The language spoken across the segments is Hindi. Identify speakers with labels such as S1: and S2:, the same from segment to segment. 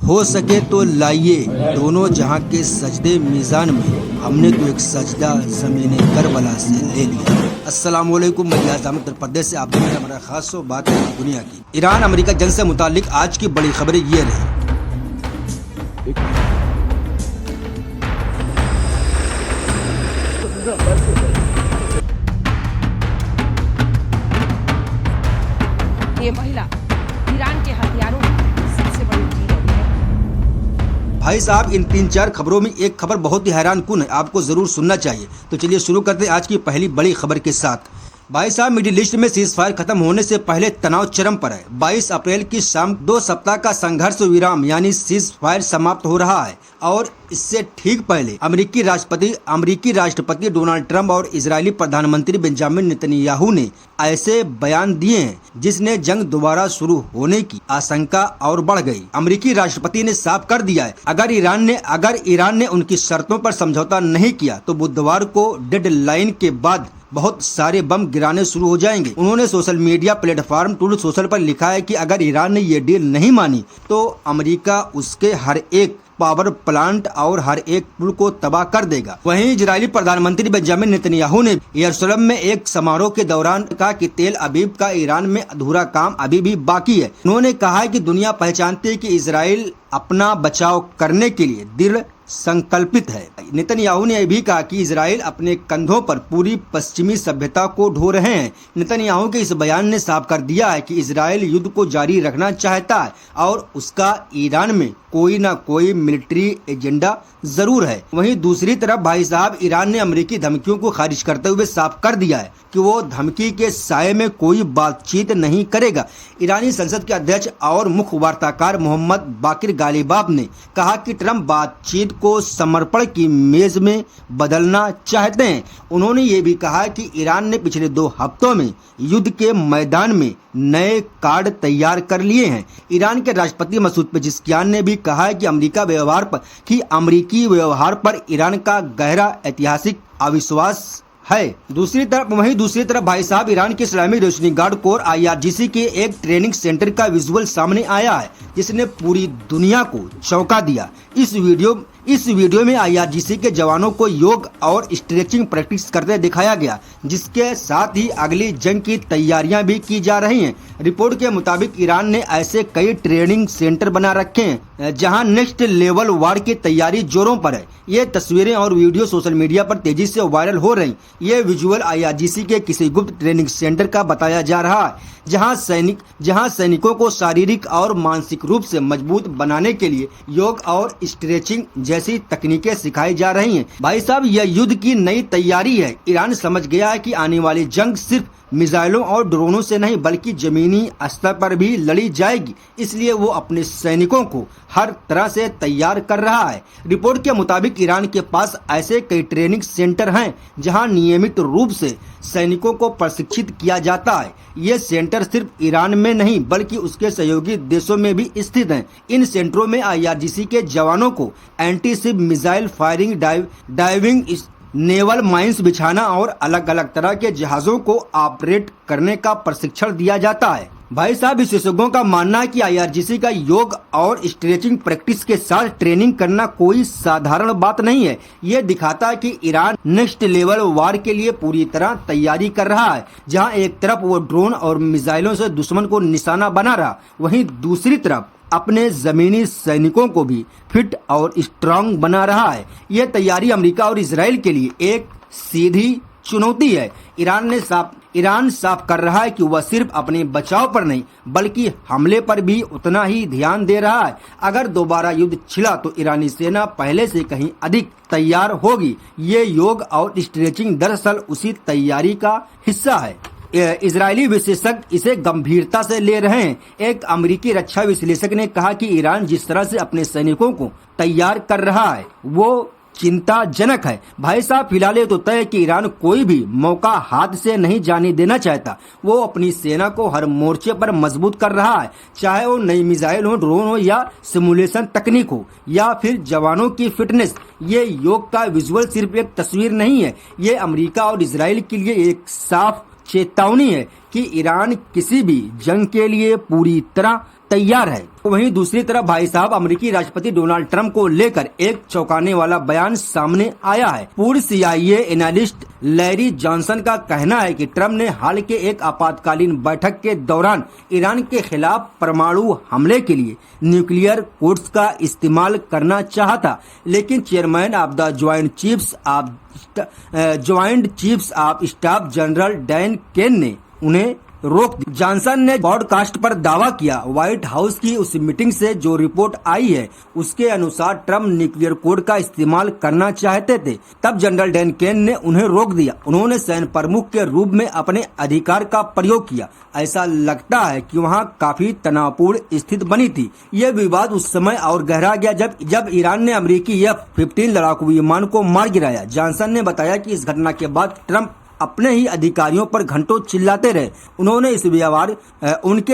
S1: हो सके तो लाइए दोनों जहां के सजदे मीज़ान में, हमने तो एक सजदा ज़मीन करबला से ले लिया। अस्सलाम वालेकुम, मैं रियाज़ अहमद उत्तर प्रदेश से। आप देख रहे हैं हमारा खास बात है दुनिया की। ईरान अमेरिका जंग से मुतालिक आज की बड़ी खबरें ये रही।
S2: ये महिला ईरान के हथियारों की सबसे बड़ी डीलर है।
S1: भाई साहब, इन 3-4 खबरों में एक खबर बहुत ही हैरान कुन है, आपको जरूर सुनना चाहिए। तो चलिए शुरू करते हैं आज की पहली बड़ी खबर के साथ। भाई साहब, मिडिल ईस्ट में सीज फायर खत्म होने से पहले तनाव चरम पर है। 22 अप्रैल की शाम 2 सप्ताह का संघर्ष विराम यानी सीज फायर समाप्त हो रहा है और इससे ठीक पहले अमेरिकी राष्ट्रपति डोनाल्ड ट्रंप और इजरायली प्रधानमंत्री बेंजामिन नेतन्याहू ने ऐसे बयान दिए हैं जिसने जंग दोबारा शुरू होने की आशंका और बढ़ गई। अमेरिकी राष्ट्रपति ने साफ कर दिया है अगर ईरान ने उनकी शर्तों पर समझौता नहीं किया तो बुधवार को डेडलाइन के बाद बहुत सारे बम गिराने शुरू हो जाएंगे। उन्होंने social media platform truth social पर लिखा है कि अगर ईरान ने ये डील नहीं मानी तो अमेरिका उसके हर एक पावर प्लांट और हर एक पुल को तबाह कर देगा। वहीं इजरायली प्रधानमंत्री बेंजामिन नेतन्याहू ने यरूशलेम में एक समारोह के दौरान कहा कि तेल अवीव का ईरान में अधूरा काम अभी भी बाकी है। उन्होंने कहा है कि दुनिया पहचानती है कि इजराइल अपना बचाव करने के लिए दृढ़ संकल्पित है। नेतन्याहू ने यह भी कहा कि इजराइल अपने कंधों पर पूरी पश्चिमी सभ्यता को ढो रहे हैं। नेतन्याहू के इस बयान ने साफ कर दिया है कि इजराइल युद्ध को जारी रखना चाहता है और उसका ईरान में कोई ना कोई मिलिट्री एजेंडा जरूर है। वहीं दूसरी तरफ भाई साहब, ईरान ने अमेरिकी धमकियों को खारिज करते हुए साफ कर दिया है कि वो धमकी के साये में कोई बातचीत नहीं करेगा। ईरानी संसद के अध्यक्ष और मुख्य वार्ताकार मोहम्मद बाकिर गालिबाफ ने कहा कि ट्रंप बातचीत को समर्पण की मेज में बदलना चाहते हैं। उन्होंने ये भी कहा कि ईरान ने पिछले 2 हफ्तों में युद्ध के मैदान में नए कार्ड तैयार कर लिए हैं। ईरान के राष्ट्रपति मसूद पेजिशकियान ने भी कहा है कि अमेरिकी व्यवहार पर ईरान का गहरा ऐतिहासिक अविश्वास है। दूसरी तरफ भाई साहब, ईरान के इस्लामी रेवोल्यूशनरी गार्ड कोर IRGC के एक ट्रेनिंग सेंटर का विजुअल सामने आया है जिसने पूरी दुनिया को चौंका दिया। इस वीडियो में IRGC के जवानों को योग और स्ट्रेचिंग प्रैक्टिस करते दिखाया गया, जिसके साथ ही अगली जंग की तैयारियां भी की जा रही हैं। रिपोर्ट के मुताबिक ईरान ने ऐसे कई ट्रेनिंग सेंटर बना रखे हैं जहां नेक्स्ट लेवल वार की तैयारी जोरों पर है। ये तस्वीरें और वीडियो सोशल मीडिया पर तेजी से वायरल हो रही। ये विजुअल IRGC के किसी गुप्त ट्रेनिंग सेंटर का बताया जा रहा है जहां सैनिकों को शारीरिक और मानसिक रूप से मजबूत बनाने के लिए योग और स्ट्रेचिंग जैसी तकनीकें सिखाई जा रही हैं। भाई साहब, यह युद्ध की नई तैयारी है। ईरान समझ गया है कि आने वाली जंग सिर्फ मिसाइलों और ड्रोनों से नहीं बल्कि जमीनी स्तर पर भी लड़ी जाएगी, इसलिए वो अपने सैनिकों को हर तरह से तैयार कर रहा है। रिपोर्ट के मुताबिक ईरान के पास ऐसे कई ट्रेनिंग सेंटर हैं जहां नियमित रूप से सैनिकों को प्रशिक्षित किया जाता है। ये सेंटर सिर्फ ईरान में नहीं बल्कि उसके सहयोगी देशों में भी स्थित हैं। इन सेंटरों में IRGC के जवानों को anti ship missile firing, diving, naval mines बिछाना और अलग अलग तरह के जहाजों को ऑपरेट करने का प्रशिक्षण दिया जाता है। भाई साहब, विशेषज्ञों का मानना है कि IRGC का योग और स्ट्रेचिंग प्रैक्टिस के साथ ट्रेनिंग करना कोई साधारण बात नहीं है। ये दिखाता है कि ईरान नेक्स्ट लेवल वार के लिए पूरी तरह तैयारी कर रहा है। जहां एक तरफ वो ड्रोन और मिसाइलों से दुश्मन को निशाना बना रहा, वहीं दूसरी तरफ अपने जमीनी सैनिकों को भी फिट और स्ट्रांग बना रहा है। यह तैयारी अमेरिका और इजराइल के लिए एक सीधी चुनौती है। ईरान साफ कर रहा है कि वह सिर्फ अपने बचाव पर नहीं बल्कि हमले पर भी उतना ही ध्यान दे रहा है। अगर दोबारा युद्ध छिड़ा तो ईरानी सेना पहले से कहीं अधिक तैयार होगी। ये योग और स्ट्रेचिंग दरअसल उसी तैयारी का हिस्सा है। इजरायली विशेषज्ञ इसे गंभीरता से ले रहे हैं। एक अमेरिकी रक्षा विश्लेषक ने कहा कि ईरान जिस तरह से अपने सैनिकों को तैयार कर रहा है वो चिंताजनक है। भाई साहब, फिलहाल ये तो तय है कि ईरान कोई भी मौका हाथ से नहीं जाने देना चाहता। वो अपनी सेना को हर मोर्चे पर मजबूत कर रहा है, चाहे वो नई मिसाइल हो, ड्रोन हो या सिमुलेशन तकनीक हो या फिर जवानों की फिटनेस। ये योग का विजुअल सिर्फ एक तस्वीर नहीं है, ये अमेरिका और इजराइल के लिए एक साफ चेतावनी है कि ईरान किसी भी जंग के लिए पूरी तरह तैयार है। वहीं दूसरी तरफ भाई साहब अमेरिकी राष्ट्रपति डोनाल्ड ट्रंप को लेकर एक चौंकाने वाला बयान सामने आया है। पूर्व CIA एनालिस्ट लैरी जॉनसन का कहना है कि ट्रंप ने हाल के एक आपातकालीन बैठक के दौरान ईरान के खिलाफ परमाणु हमले के लिए न्यूक्लियर कोड्स का इस्तेमाल करना चाहा था, लेकिन chairman of the joint chiefs of staff general Dan Caine ने उन्हें रोक दी। जॉनसन ने पॉडकास्ट पर दावा किया, व्हाइट हाउस की उस मीटिंग से जो रिपोर्ट आई है उसके अनुसार ट्रंप न्यूक्लियर कोड का इस्तेमाल करना चाहते थे, तब जनरल डैन केन ने उन्हें रोक दिया। उन्होंने सैन्य प्रमुख के रूप में अपने अधिकार का प्रयोग किया। ऐसा लगता है कि वहां काफी तनावपूर्ण स्थिति बनी थी। यह विवाद उस समय और गहरा गया जब ईरान ने अमेरिकी F-15 लड़ाकू विमान को मार गिराया। जॉनसन ने बताया कि इस घटना के बाद ट्रंप अपने ही अधिकारियों पर घंटों चिल्लाते रहे। उनके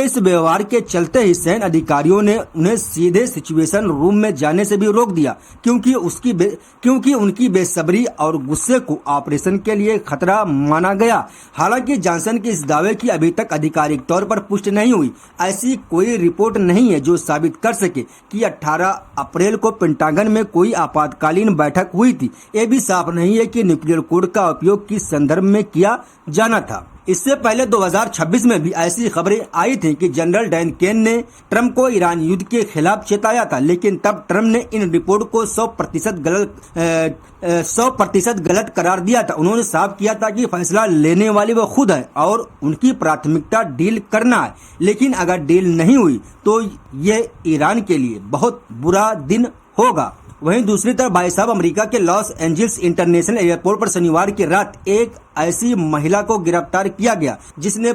S1: इस व्यवहार के चलते ही सैन्य अधिकारियों ने उन्हें सीधे सिचुएशन रूम में जाने से भी रोक दिया, क्योंकि उनकी बेसब्री और गुस्से को ऑपरेशन के लिए खतरा माना गया। हालांकि जॉनसन के इस दावे की अभी तक आधिकारिक तौर पर पुष्टि नहीं हुई। ऐसी कोई रिपोर्ट नहीं है जो साबित कर सके कि 18 अप्रैल को पेंटागन में कोई आपातकालीन बैठक हुई थी। ये भी साफ नहीं है कि न्यूक्लियर कोड का उपयोग किस संदर्भ में किया जाना था। इससे पहले 2026 में भी ऐसी खबरें आई थी कि जनरल डैन केन ने ट्रंप को ईरान युद्ध के खिलाफ चेताया था, लेकिन तब ट्रंप ने इन रिपोर्ट को 100% गलत करार दिया था। उन्होंने साफ किया था कि फैसला लेने वाली वो खुद है और उनकी प्राथमिकता डील करना है, लेकिन अगर डील नहीं हुई तो ये ईरान के लिए बहुत बुरा दिन होगा। वहीं दूसरी तरफ भाई साहब अमेरिका के लॉस एंजल्स इंटरनेशनल एयरपोर्ट पर शनिवार की रात एक ऐसी महिला को गिरफ्तार किया गया जिसने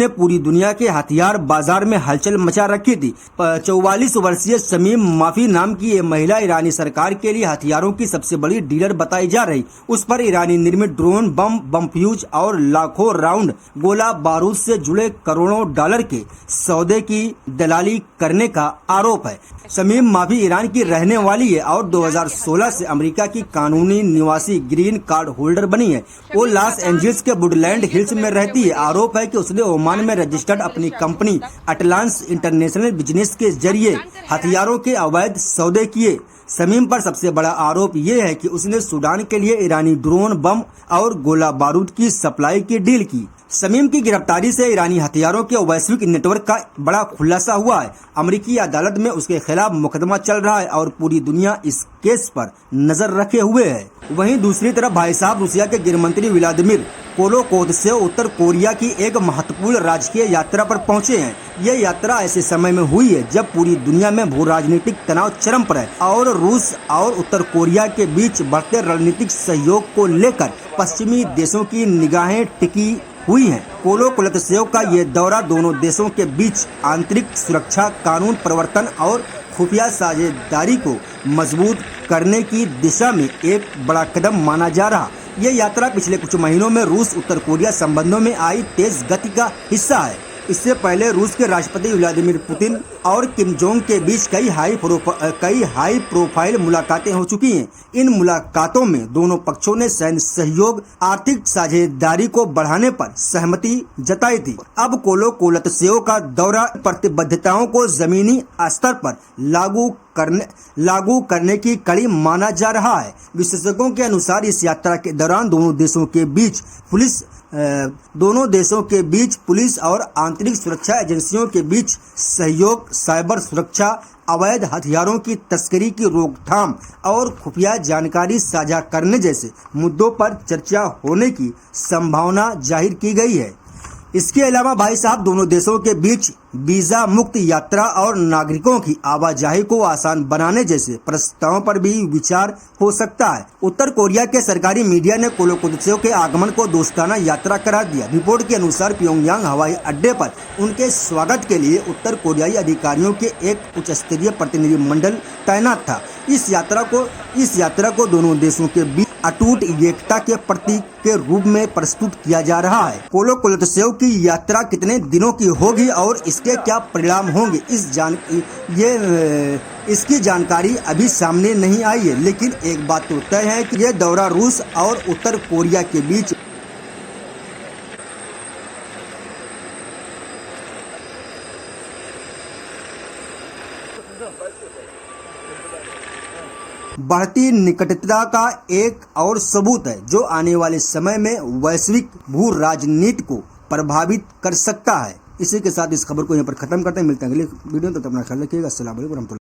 S1: पूरी दुनिया के हथियार बाजार में हलचल मचा रखी थी। 44 वर्षीय शमीम माफी नाम की ये महिला ईरानी सरकार के लिए हथियारों की सबसे बड़ी डीलर बताई जा रही। उस पर ईरानी निर्मित ड्रोन, बम फ्यूज और लाखों राउंड गोला बारूद से जुड़े करोड़ों डॉलर के सौदे की दलाली करने का आरोप है। शमीम माफी ईरान की रहने वाली है और 2016 से अमेरिका की कानूनी निवासी ग्रीन कार्ड होल्डर बनी है। वो लॉस एंजल्स के वुडलैंड हिल्स में रहती है। आरोप है कि उसने ओमान में रजिस्टर्ड अपनी कंपनी अटलांस इंटरनेशनल बिजनेस के जरिए हथियारों के अवैध सौदे किए। शमीम पर सबसे बड़ा आरोप ये है कि उसने सूडान के लिए ईरानी ड्रोन, बम और गोला बारूद की सप्लाई की डील की। शमीम की गिरफ्तारी से ईरानी हथियारों के वैश्विक नेटवर्क का बड़ा खुलासा हुआ है। अमेरिकी अदालत में उसके खिलाफ मुकदमा चल रहा है और पूरी दुनिया इस केस पर नजर रखे हुए है। वहीं दूसरी तरफ भाई साहब रूसिया के गृहमंत्री व्लादिमीर कोलोकोत्सेव उत्तर कोरिया की एक महत्वपूर्ण राजकीय यात्रा पर पहुंचे हैं। ये यात्रा ऐसे समय में हुई है जब पूरी दुनिया में भू राजनीतिक तनाव चरम पर है और रूस और उत्तर कोरिया के बीच बढ़ते रणनीतिक सहयोग को लेकर पश्चिमी देशों की निगाहें टिकी हुई हैं। कोलोकोत्सेव का ये दौरा दोनों देशों के बीच आंतरिक सुरक्षा, कानून प्रवर्तन और खुफिया साझेदारी को मजबूत करने की दिशा में एक बड़ा कदम माना जा रहा। ये यात्रा पिछले कुछ महीनों में रूस उत्तर कोरिया संबंधों में आई तेज गति का हिस्सा है। इससे पहले रूस के राष्ट्रपति व्लादिमीर पुतिन और किम जोंग के बीच कई हाई प्रोफाइल मुलाकातें हो चुकी हैं। इन मुलाकातों में दोनों पक्षों ने सैन्य सहयोग, आर्थिक साझेदारी को बढ़ाने पर सहमति जताई थी। अब कोलोकोत्सेव का दौरा प्रतिबद्धताओं को जमीनी स्तर पर लागू करने की कड़ी माना जा रहा है। विशेषज्ञों के अनुसार इस यात्रा के दौरान दोनों देशों के बीच पुलिस और आंतरिक सुरक्षा एजेंसियों के बीच सहयोग, साइबर सुरक्षा, अवैध हथियारों की तस्करी की रोकथाम और खुफिया जानकारी साझा करने जैसे मुद्दों पर चर्चा होने की संभावना जाहिर की गई है। इसके अलावा भाई साहब दोनों देशों के बीच वीजा मुक्त यात्रा और नागरिकों की आवाजाही को आसान बनाने जैसे प्रस्तावों पर भी विचार हो सकता है। उत्तर कोरिया के सरकारी मीडिया ने कोलोकोत्सेव के आगमन को दोस्ताना यात्रा करार दिया। रिपोर्ट के अनुसार प्योंगयांग हवाई अड्डे पर उनके स्वागत के लिए उत्तर कोरियाई अधिकारियों के एक उच्च स्तरीय प्रतिनिधिमंडल तैनात था। इस यात्रा को दोनों देशों के बीच अटूट एकता के प्रतीक के रूप में प्रस्तुत किया जा रहा है। कोलोकोत्सेव की यात्रा कितने दिनों की होगी और इसके क्या परिणाम होंगे, इसकी जानकारी अभी सामने नहीं आई है, लेकिन एक बात तो तय है कि यह दौरा रूस और उत्तर कोरिया के बीच बढ़ती निकटता का एक और सबूत है जो आने वाले समय में वैश्विक भू राजनीति को प्रभावित कर सकता है। इसी के साथ इस खबर को यहाँ पर खत्म करते हैं। मिलते हैं अगले वीडियो में, तब तक अपना ख्याल रखिएगा। अस्सलाम वालेकुम।